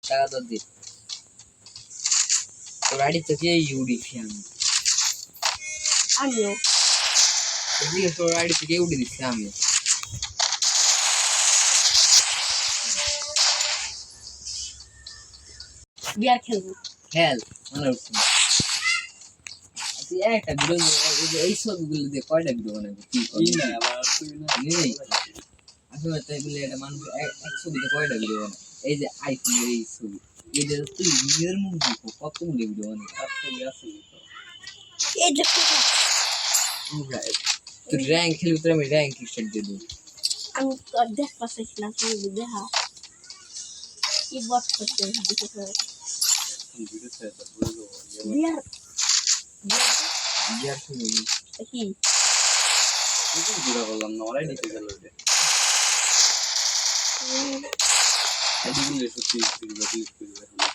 টাকা তো দে তোর আইডি তো কে ইউডিছি আমি আমিও তোর আইডি থেকে ইউডি দিচ্ছি আমি বিয়ার খেলবো খেল মনে হচ্ছে তুই একটা ভিডিও এই ছবিগুলো দিয়ে কয়টা ভিডিও বানাবি কি করবি না আবার তুই না নেই আসলে তাই বলে এটা মানুষ এক ছবিতে কয়টা ভিডিও বানায় এই যে আইফোনের এই ছবি এটা তুই নিজের মুখ দেখো কতগুলো ভিডিও বানাই তার ছবি আছে এই যে তুই র্যাঙ্ক খেলবি তোর আমি র্যাঙ্ক স্টার্ট দিয়ে দেবো আমি তো দেখ পাচ্ছি না তুমি দেখা কি বট করতে দেখে বিয়ার বিয়ার ছবি কি ভিডিও করলাম না ওরাই নিতে গেল ওটা এদিকে সত্যি ভিডিও ক্লিক করবে না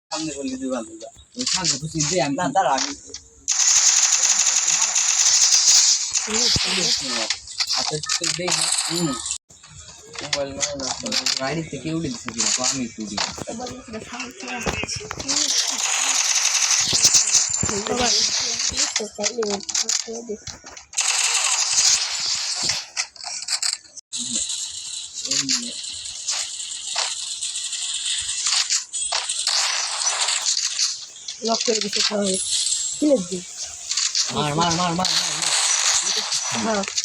সামনে বলি দিবা না ওই সামনে খুশি দে আমি না দাঁড়া আমি আচ্ছা তো দেই না মোবাইল না গাড়ি থেকে উড়ে দিছে কিনা আমি উড়ি লক করে দিতে হবে কিলে দি মার মার মার মার মার